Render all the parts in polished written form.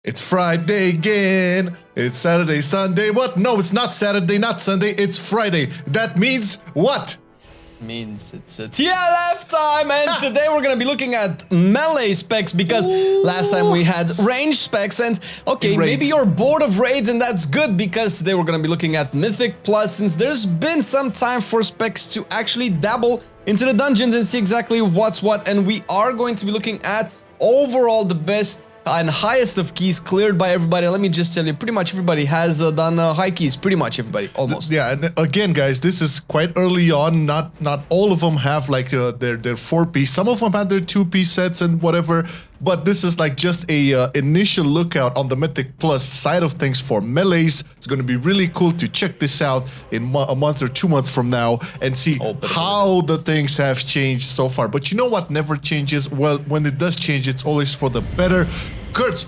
It's Friday again. It's Saturday, Sunday. What? No, it's not Saturday, not Sunday. It's Friday. That means what? Means it's TLF time, and today we're gonna be looking at melee specs because last time we had range specs, and okay, maybe you're bored of raids, and that's good because today we're gonna be looking at Mythic Plus, since there's been some time for specs to actually dabble into the dungeons and see exactly what's what, and we are going to be looking at overall the best and highest of keys cleared by everybody. Let me just tell you, pretty much everybody has done high keys. Pretty much everybody, almost. Yeah, and again, guys, this is quite early on. Not all of them have like their 4-piece. Some of them have their 2-piece sets and whatever. But this is like just a initial lookout on the Mythic Plus side of things for melees. It's going to be really cool to check this out in a month or 2 months from now and see how the things have changed so far. But you know what never changes? Well, when it does change, it's always for the better.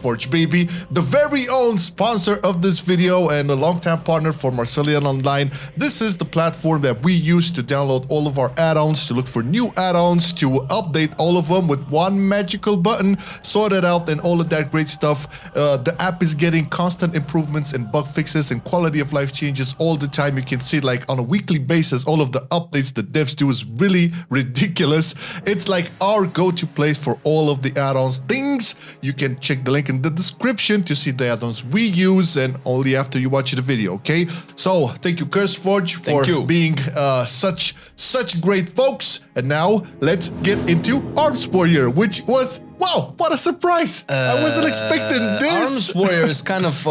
Forge, baby, the very own sponsor of this video and a longtime partner for Marcelian&Online. This is the platform that we use to download all of our add-ons, to look for new add-ons, to update all of them with one magical button, sort it out, and all of that great stuff. The app is getting constant improvements and bug fixes and quality of life changes all the time. You can see like on a weekly basis, all of the updates the devs do is really ridiculous. It's like our go-to place for all of the add-ons things. You can check the link in the description to see the add-ons we use, and only after you watch the video, okay? So thank you, Forge, for being such great folks. And now let's get into Arms Warrior, which was, wow, what a surprise! I wasn't expecting this. Arms Warrior is kind of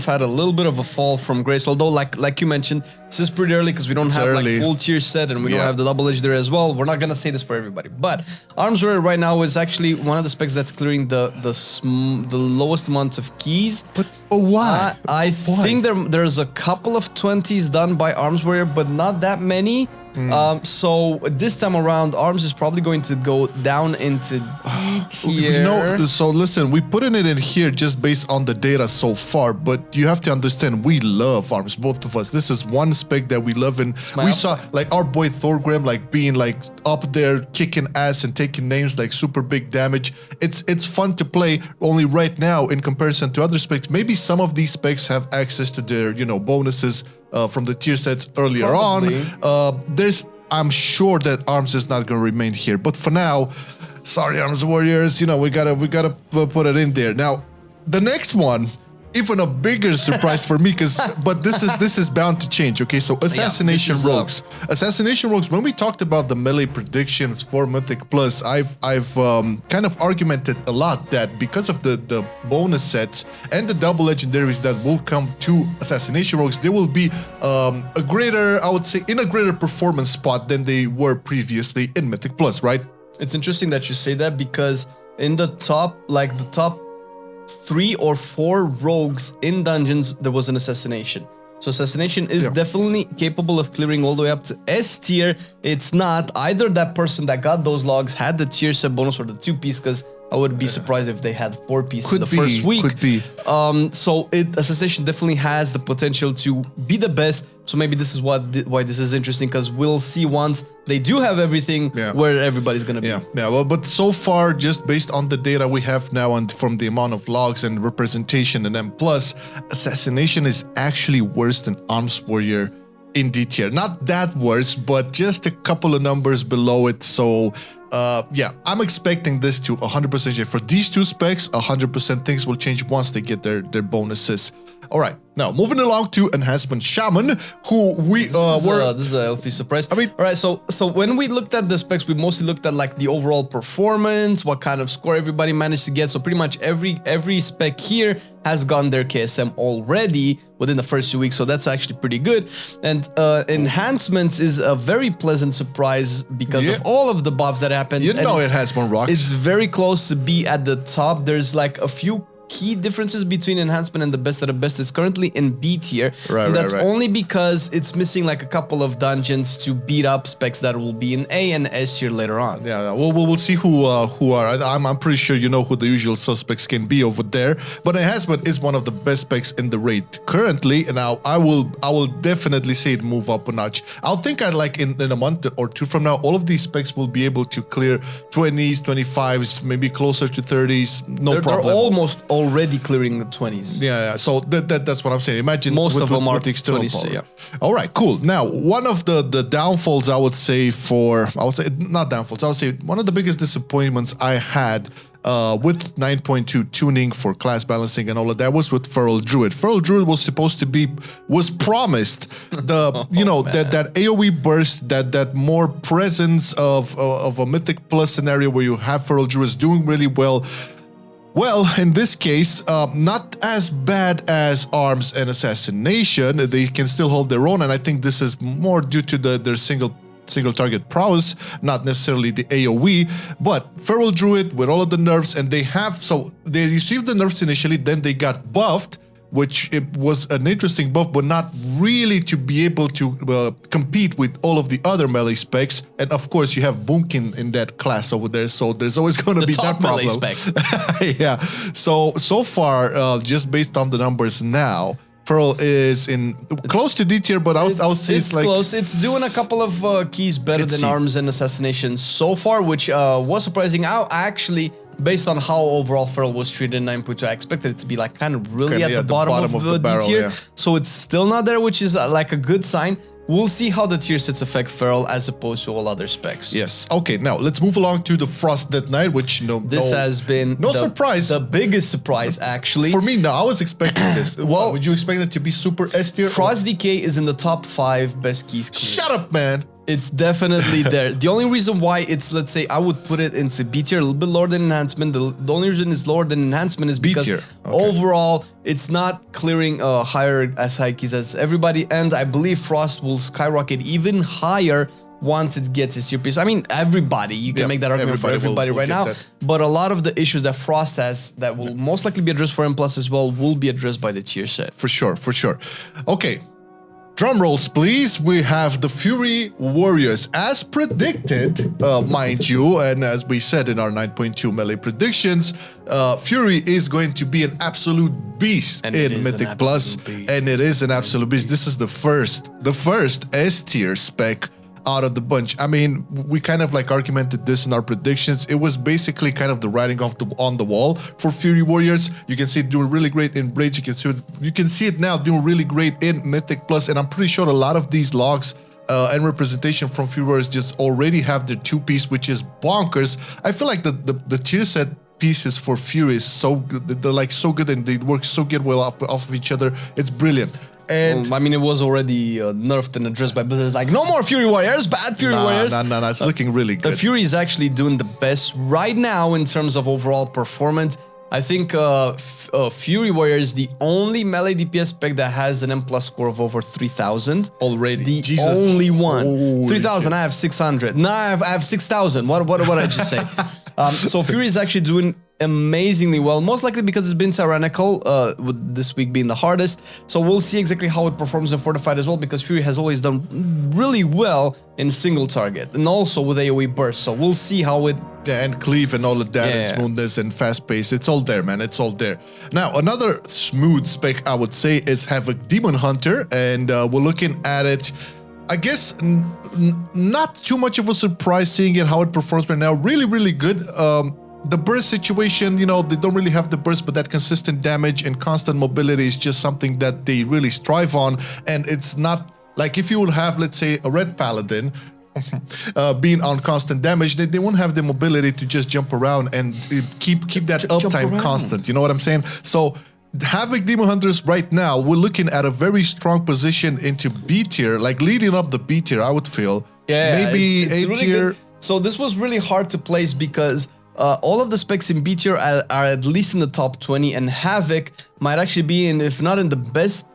had a little bit of a fall from grace, although like you mentioned, this is pretty early because we don't have like full tier set and we don't have the double edge there as well. We're not gonna say this for everybody, but Arms Warrior right now is actually one of the specs that's clearing the lowest amounts of keys. But why? I think there's a couple of 20s done by Arms Warrior, but not that many. So this time around, Arms is probably going to go down into D tier. You know, so listen, we put it in here just based on the data so far, but you have to understand, we love Arms, both of us. This is one spec that we love, and we saw like our boy Thorgrim like being like up there kicking ass and taking names like super big damage. It's fun to play. Only right now, in comparison to other specs, maybe some of these specs have access to their bonuses from the tier sets earlier on. I'm sure that Arms is not going to remain here, but for now, sorry, Arms Warriors, we gotta put it in there. Now, the next one, even a bigger surprise for me, but this is bound to change. Okay, so Assassination Rogues. Assassination Rogues. When we talked about the melee predictions for Mythic Plus, I've kind of argumented a lot that because of the bonus sets and the double legendaries that will come to Assassination Rogues, they will be a greater, I would say, in a greater performance spot than they were previously in Mythic Plus, right? It's interesting that you say that because in the top 3 or 4 rogues in dungeons, there was an assassination. So assassination is definitely capable of clearing all the way up to S tier. It's not either that person that got those logs had the tier set bonus or the 2-piece, because I would be surprised if they had 4-piece in the first week. Could be. So Assassination definitely has the potential to be the best. So maybe this is why this is interesting, because we'll see once they do have everything where everybody's gonna be. Yeah. Well, but so far, just based on the data we have now and from the amount of logs and representation and M+, Assassination is actually worse than Arms Warrior in D tier. Not that worse, but just a couple of numbers below it. So yeah, I'm expecting this to 100% change. For these two specs, 100% things will change once they get their bonuses. All right, now moving along to Enhancement Shaman, who we were... This is a healthy surprise. I mean, all right, so when we looked at the specs, we mostly looked at like the overall performance, what kind of score everybody managed to get. So pretty much every spec here has gotten their KSM already within the first 2 weeks, so that's actually pretty good. And Enhancements is a very pleasant surprise because of all of the buffs that happened. You know, it has more rocks. It's very close to be at the top. There's like a few key differences between Enhancement and the best of the best. Is currently in B tier. And that's only because it's missing like a couple of dungeons to beat up specs that will be in A and S tier later on. Yeah, we'll see who are. I'm pretty sure you know who the usual suspects can be over there. But Enhancement is one of the best specs in the raid currently, and now I will definitely say it move up a notch. I'll think like in a month or two from now, all of these specs will be able to clear 20s, 25s, maybe closer to 30s. No problem. They're almost already clearing the 20s. Yeah. So that's what I'm saying. Imagine most of them are the external 20s. power. Yeah. All right, cool. Now, one of the downfalls I would say not downfalls. I would say one of the biggest disappointments I had with 9.2 tuning for class balancing and all of that was with Feral Druid. Feral Druid was promised the that AoE burst, that more presence of a Mythic Plus scenario where you have Feral Druids doing really well. Well, in this case, not as bad as Arms and Assassination. They can still hold their own, and I think this is more due to their single target prowess, not necessarily the AoE, but Feral Druid with all of the nerfs, and they received the nerfs initially, then they got buffed, which it was an interesting buff, but not really to be able to compete with all of the other melee specs. And of course, you have Boomkin in that class over there, so there's always going to be that problem. Melee spec. Yeah. So far, just based on the numbers now, Feral is in close to D tier, but I would say it's like close. It's doing a couple of keys better than Arms and Assassination so far, which was surprising. I actually, based on how overall Feral was treated in 9.2, I expected it to be like kind of really at the bottom of the barrel, D tier. yeah. So it's still not there, which is like a good sign. We'll see how the tier sets affect Feral as opposed to all other specs. Yes. Okay, now let's move along to the Frost Death Knight, which has been surprise. The biggest surprise, actually. For me, no, I was expecting this. Well, would you expect it to be super S tier? Frost Decay is in the top 5 best keys cleared. Shut up, man. It's definitely there. The only reason why it's, let's say, I would put it into B tier, a little bit lower than Enhancement. The only reason it's lower than Enhancement is because overall, it's not clearing higher as high keys as everybody. And I believe Frost will skyrocket even higher once it gets its tier piece. I mean, everybody. You can make that argument for everybody right now. But a lot of the issues that Frost has that will most likely be addressed for M+ as well will be addressed by the tier set. For sure. Okay. Drum rolls, please. We have the Fury Warriors. As predicted, mind you, and as we said in our 9.2 melee predictions, Fury is going to be an absolute beast in Mythic Plus, and it is an absolute beast. This is the first S tier spec out of the bunch. I mean, we kind of like argumented this in our predictions. It was basically kind of the writing on the wall for Fury Warriors. You can see it doing really great in Braids. You can see it now doing really great in Mythic Plus, and I'm pretty sure a lot of these logs and representation from Fury Warriors just already have their 2-piece, which is bonkers. I feel like the tier set pieces for Fury is so good. They're like so good, and they work so good well off of each other. It's brilliant. And I mean, it was already nerfed and addressed by Blizzard. Like, no more Fury Warriors, bad Fury Warriors. No, it's looking really good. The Fury is actually doing the best right now in terms of overall performance. I think Fury Warrior is the only melee DPS spec that has an M+ score of over 3,000. Already. The only one. 3,000, I have 600. No, I have 6,000. What did I just say? So Fury is actually doing amazingly well, most likely because it's been tyrannical, with this week being the hardest. So we'll see exactly how it performs in Fortified as well, because Fury has always done really well in single target and also with AoE burst. So we'll see how it... Yeah, and cleave and all of that, and smoothness and fast pace. It's all there, man. It's all there. Now, another smooth spec, I would say, is Havoc Demon Hunter, and we're looking at it. I guess not too much of a surprise seeing it, how it performs right now. Really, really good. The burst situation, they don't really have the burst, but that consistent damage and constant mobility is just something that they really strive on. And it's not like if you would have, let's say, a red paladin being on constant damage, they won't have the mobility to just jump around and keep that uptime constant. You know what I'm saying? So Havoc Demon Hunters right now, we're looking at a very strong position into B tier, like leading up the B tier, I would feel. Yeah, maybe it's A really tier. good. So this was really hard to place because all of the specs in B tier are at least in the top 20, and Havoc might actually be in, if not in the best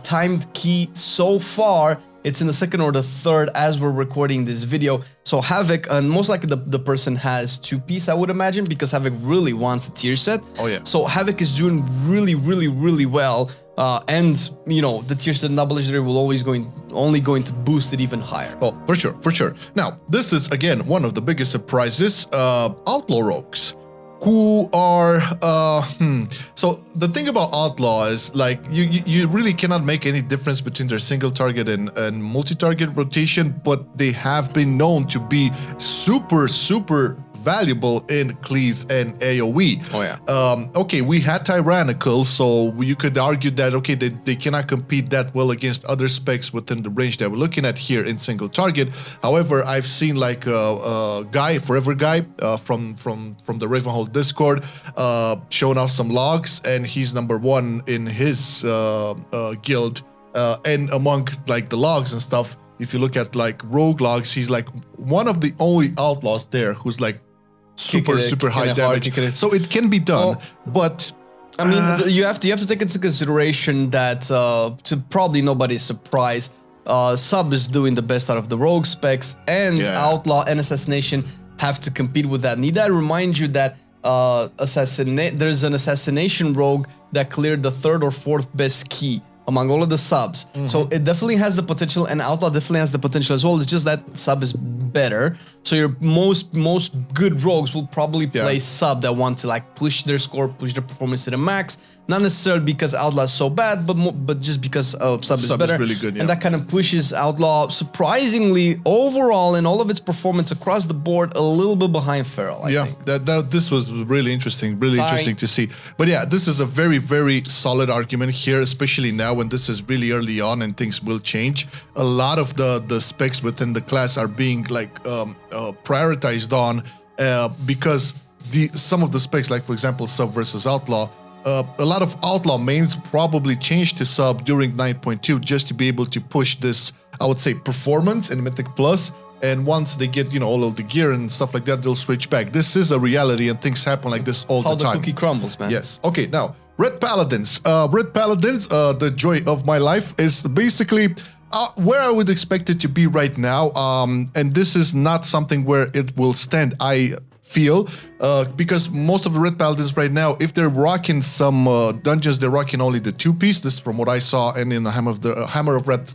timed key so far, it's in the second or the third as we're recording this video. So Havoc, and most likely the person has 2-piece, I would imagine, because Havoc really wants the tier set. Oh yeah. So Havoc is doing really, really, really well. And the tier set and double legendary will only going to boost it even higher. Oh, for sure. Now, this is again one of the biggest surprises. Outlaw rogues, who are so the thing about Outlaw is like you really cannot make any difference between their single target and multi-target rotation, but they have been known to be super valuable in cleave and AoE. Oh yeah. Okay, we had Tyrannical, so you could argue that, okay, they cannot compete that well against other specs within the range that we're looking at here in single target. However, I've seen like a guy, Forever Guy, from the Ravenhold Discord, showing off some logs, and he's #1 in his guild, and among like the logs and stuff. If you look at like rogue logs, he's like one of the only outlaws there who's like super high damage. So it can be done, but I mean, you have to take into consideration that to probably nobody's surprise, Sub is doing the best out of the rogue specs, and Outlaw and Assassination have to compete with that. Need I remind you that there's an Assassination rogue that cleared the 3rd or 4th best key among all of the subs. So it definitely has the potential, and Outlaw definitely has the potential as well. It's just that Sub is better. So your most good rogues will probably play Sub that want to like push their score, push their performance to the max. Not necessarily because Outlaw is so bad, but just because Sub is better. Is really good, and that kind of pushes Outlaw surprisingly overall in all of its performance across the board a little bit behind Feral. I think. This was really interesting, interesting to see. But yeah, this is a very solid argument here, especially now when this is really early on and things will change. A lot of the specs within the class are being like prioritized on because some of the specs, like for example Sub versus Outlaw, a lot of Outlaw mains probably changed to Sub during 9.2 just to be able to push this, I would say, performance in Mythic Plus. And once they get, all of the gear and stuff like that, they'll switch back. This is a reality, and things happen like this all the time. How the cookie crumbles, man. Yes. Okay, now, Red Paladins. The joy of my life, is basically where I would expect it to be right now. And this is not something where it will stand, I feel, because most of the Red Paladins right now, if they're rocking some dungeons, they're rocking only the 2-piece. This is from what I saw, and in the Hammer of Red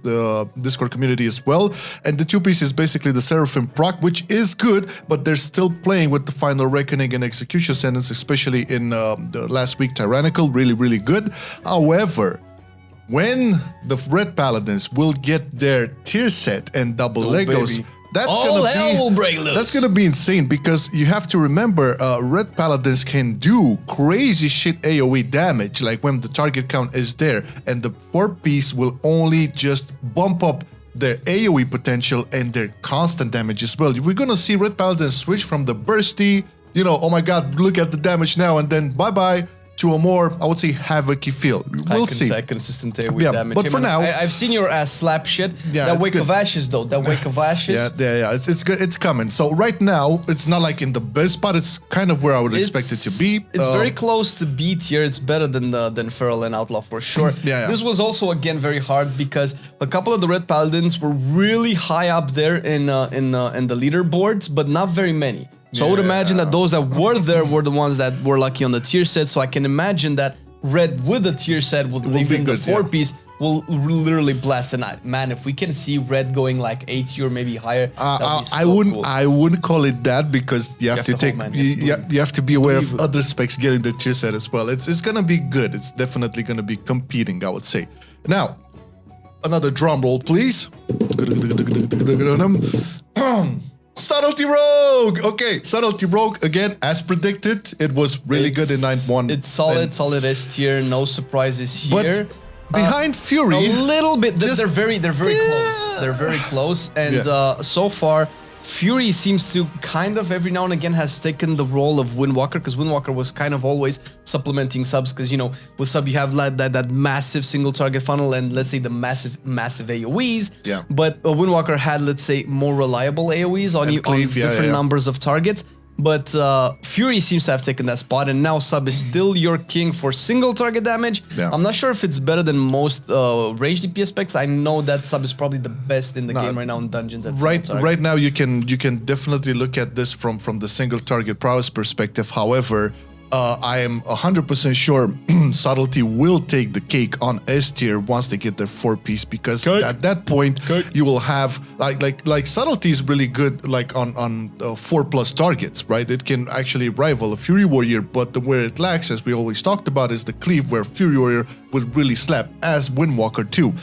Discord community as well. And the 2-piece is basically the Seraphim proc, which is good, but they're still playing with the Final Reckoning and Execution Sentence, especially in the last week Tyrannical, really good. However, when the Red Paladins will get their tier set and double Legos, that's gonna be insane, because you have to remember Red Paladins can do crazy shit AoE damage, like when the target count is there, and the 4-piece will only just bump up their AoE potential and their constant damage as well. We're gonna see Red Paladins switch from the bursty, oh my god, look at the damage now, and then bye-bye, to a more, I would say, Havoc-y feel. We'll see. Consistent AoE damage. But for now, I've seen your ass slap shit. That Wake of Ashes, though. That Wake of Ashes. Yeah. It's good. It's coming. So right now, it's not like in the best spot. It's kind of where I would expect it to be. It's very close to B tier. It's better than Feral and Outlaw for sure. This was also again very hard because a couple of the Red Paladins were really high up there in the leaderboards, but not very many. So I would imagine that those that were there were the ones that were lucky on the tier set. So I can imagine that Red with the tier set, with leaving the 4-piece, will literally blast the night. Man, if we can see Red going like 80 or maybe higher, I wouldn't call it that, because you have to be aware of other specs getting the tier set as well. It's gonna be good. It's definitely gonna be competing, I would say. Now, another drum roll, please. Subtlety Rogue! Okay, Subtlety Rogue, again, as predicted, it was really good in 9.1. It's solid S tier, no surprises here. But behind Fury, a little bit, they're very close. They're very close, and so far, Fury seems to kind of every now and again has taken the role of Windwalker, because Windwalker was kind of always supplementing subs, because with sub you have that massive single target funnel and let's say the massive AoEs. Yeah. But Windwalker had, let's say, more reliable AoEs on different numbers of targets. But Fury seems to have taken that spot, and now Sub is still your king for single target damage. Yeah. I'm not sure if it's better than most range DPS specs. I know that Sub is probably the best in the game right now in dungeons. At right now, you can definitely look at this from the single target prowess perspective. However, I am 100% sure Subtlety will take the cake on S tier once they get their 4-piece, because at that point you will have like Subtlety is really good like on 4+ targets, right? It can actually rival a Fury Warrior, but where it lacks, as we always talked about, is the cleave, where Fury Warrior would really slap, as Windwalker too.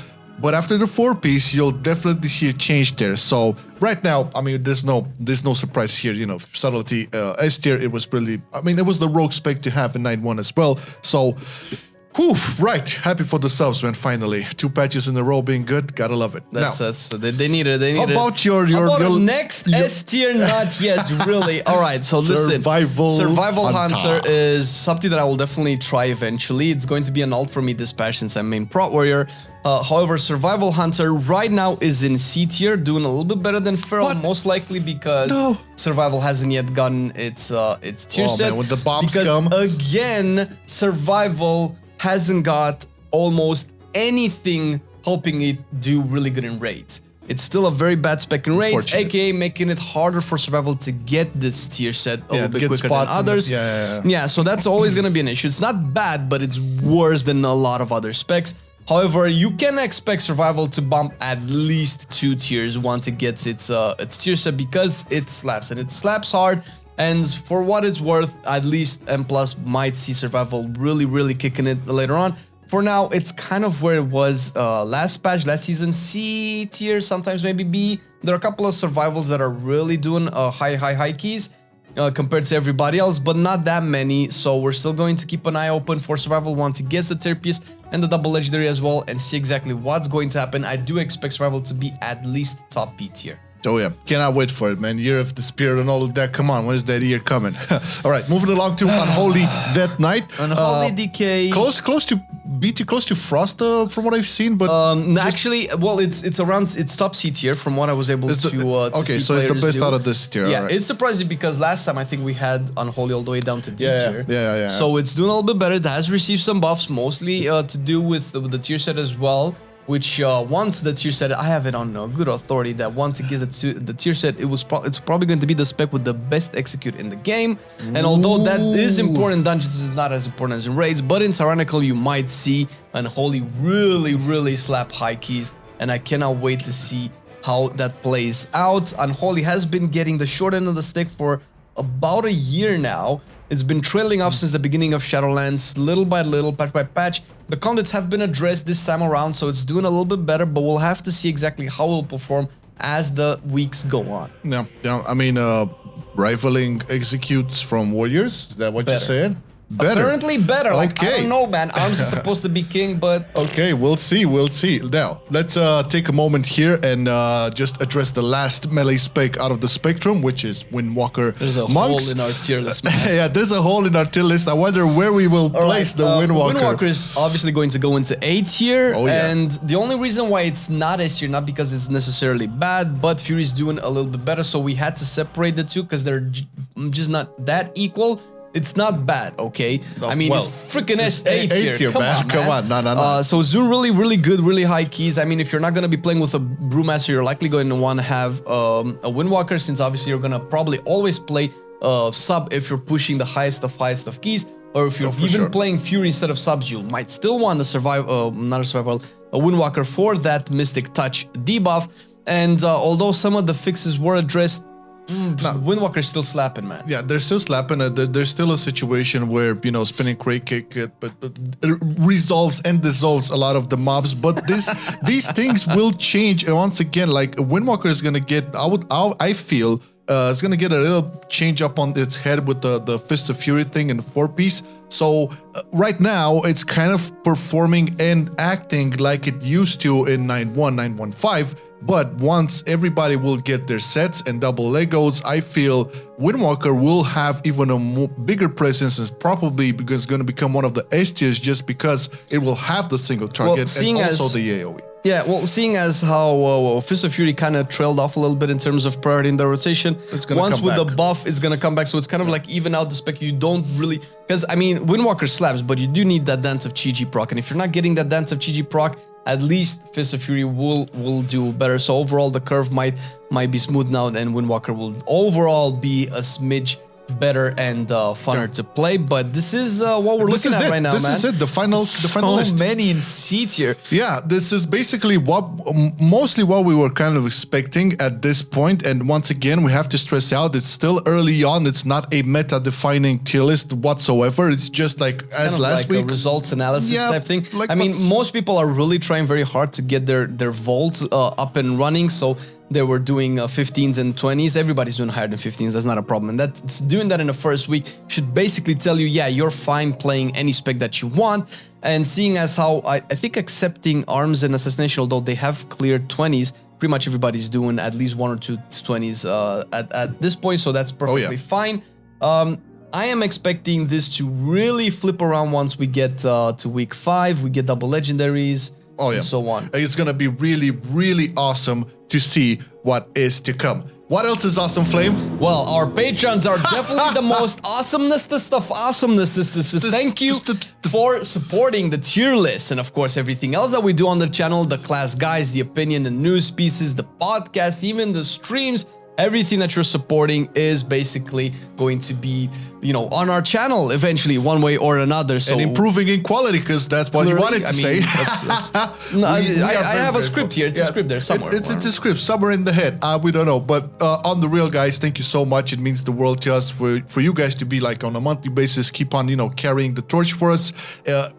But after the 4-piece, you'll definitely see a change there. So right now, I mean, there's no surprise here. You know, Subtlety S tier, it was really, I mean, it was the rogue spec to have in 9.1 as well. So, whew, right, happy for the subs, man. Finally, 2 patches in a row being good, gotta love it. They need it. They need how about your next S tier? Not yet, really. All right, so listen, Survival Hunter is something that I will definitely try eventually. It's going to be an alt for me this patch since I'm main prot warrior. However, Survival Hunter right now is in C tier, doing a little bit better than Feral, most likely because Survival hasn't yet gotten its tier set. Man, when the bombs because come, again, Survival hasn't got almost anything helping it do really good in raids. It's still a very bad spec in raids, aka making it harder for Survival to get this tier set a little bit quicker than others. Yeah, so that's always going to be an issue. It's not bad, but it's worse than a lot of other specs. However, you can expect Survival to bump at least 2 tiers once it gets its tier set because it slaps, and it slaps hard. And for what it's worth, at least M+ might see Survival really kicking it later on. For now, it's kind of where it was last season, C tier, sometimes maybe B. There are a couple of Survivals that are really doing high keys compared to everybody else, but not that many. So we're still going to keep an eye open for Survival once it gets the tier piece and the double legendary as well, and see exactly what's going to happen. I do expect Survival to be at least top P tier. Oh yeah, cannot wait for it, man. Year of the Spirit and all of that. Come on, when is that year coming? All right, moving along to Unholy Death Knight. Unholy Decay. Close to BT, close to Frost from what I've seen, but actually, well, it's top C tier from what I was able to see. Okay, so it's the best out of this tier. Yeah, it's surprising because last time I think we had Unholy all the way down to D tier. Yeah. So it's doing a little bit better. It has received some buffs, mostly to do with the tier set as well. Which once the tier set, I have it on good authority that once it gets the tier set, it's probably going to be the spec with the best execute in the game. And although that is important in dungeons, it's not as important as in raids. But in Tyrannical, you might see Unholy really slap high keys, and I cannot wait to see how that plays out. Unholy has been getting the short end of the stick for about a year now. It's been trailing off since the beginning of Shadowlands, little by little, patch by patch. The conduits have been addressed this time around, so it's doing a little bit better, but we'll have to see exactly how it will perform as the weeks go on. Yeah, I mean, rivaling executes from Warriors, is that what you're saying? Better. Apparently better. Okay. Like, I don't know, man. I'm just supposed to be king, but... Okay, we'll see. Now, let's take a moment here and just address the last melee spec out of the spectrum, which is Windwalker. There's a hole in our tier list, man. Yeah, there's a hole in our tier list. I wonder where we will place the Windwalker. Windwalker is obviously going to go into A tier, and the only reason why it's not S tier, not because it's necessarily bad, but Fury's doing a little bit better, so we had to separate the two because they're just not that equal. It's not bad, okay? I mean, it's freaking A tier. Come on, man. No. So it's doing really good, really high keys. I mean, if you're not going to be playing with a Brewmaster, you're likely going to want to have a Windwalker, since obviously you're going to probably always play sub if you're pushing the highest of keys. Or if you're even playing Fury instead of subs, you might still want to survive, a Windwalker for that Mystic Touch debuff. And although some of the fixes were addressed, Windwalker's still slapping, man. Yeah, they're still slapping. There's still a situation where, you know, spinning crate kick it resolves and dissolves a lot of the mobs. But these things will change. And once again, like Windwalker is gonna get, I feel, it's gonna get a little change up on its head with the Fist of Fury thing and the 4-piece. So right now it's kind of performing and acting like it used to in 9.1, 9.1.5. But once everybody will get their sets and double Legos, I feel Windwalker will have even a bigger presence, and probably because it's going to become one of the S tiers just because it will have the single target and also the AoE. Yeah, well, seeing as how Fist of Fury kind of trailed off a little bit in terms of priority in the rotation, once with the buff, it's going to come back. So it's kind of like even out the spec. You don't really... Because, I mean, Windwalker slaps, but you do need that Dance of Chi-Ji proc. And if you're not getting that Dance of Chi-Ji proc, at least Fist of Fury will do better. So overall, the curve might be smoothed out, and Windwalker will overall be a smidge better and funner to play. But this is what we're looking at right now, man. This is it. The final list. So many in C tier. Yeah, this is basically mostly what we were kind of expecting at this point. And once again, we have to stress out, it's still early on. It's not a meta-defining tier list whatsoever. It's just like it's as kind of last like week. a results analysis type thing. Like I mean, most people are really trying very hard to get their vaults up and running. So they were doing 15s and 20s. Everybody's doing higher than 15s. That's not a problem. And that's doing that in the first week should basically tell you, yeah, you're fine playing any spec that you want. And seeing as how I think accepting arms and assassination, although they have cleared 20s, pretty much everybody's doing at least 1 or 2 20s at this point. So that's perfectly fine. I am expecting this to really flip around once we get to week 5. We get double legendaries. And so on. It's gonna be really, really awesome to see what is to come. What else is awesome, Flame? Well, our patrons are definitely the most awesomeness of awesomeness. Thank you for supporting the tier list and of course everything else that we do on the channel, the class guides, the opinion, the news pieces, the podcast, even the streams. Everything that you're supporting is basically going to be, you know, on our channel eventually, one way or another. So and improving in quality, because that's what you wanted to say. I have a script here. It's a script there somewhere. It's a script somewhere in the head. We don't know. But on the real, guys, thank you so much. It means the world to us for you guys to be like on a monthly basis, keep on, you know, carrying the torch for us.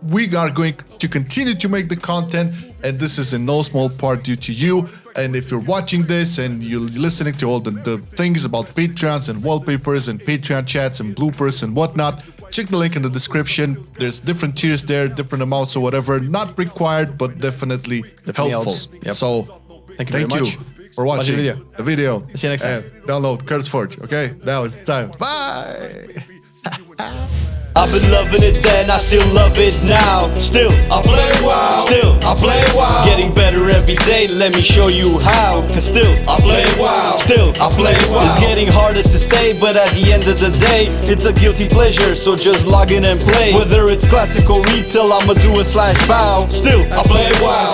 We are going to continue to make the content, and this is in no small part due to you. And if you're watching this and you're listening to all the things about Patreons and wallpapers and Patreon chats and bloopers and whatnot, check the link in the description. There's different tiers there, different amounts or whatever. Not required, but definitely helpful. Yep. So thank you very much for watching the video. See you next time. Download Curse Forge. Okay, now it's time. Bye. I've been loving it then, I still love it now. Still, I play WoW. Still, I play WoW. Getting better every day, let me show you how. Cause still, I play WoW. Still, I play WoW. It's getting harder to stay, but at the end of the day, it's a guilty pleasure, so just log in and play. Whether it's classic or retail, I'ma do a /bow. Still, I play WoW.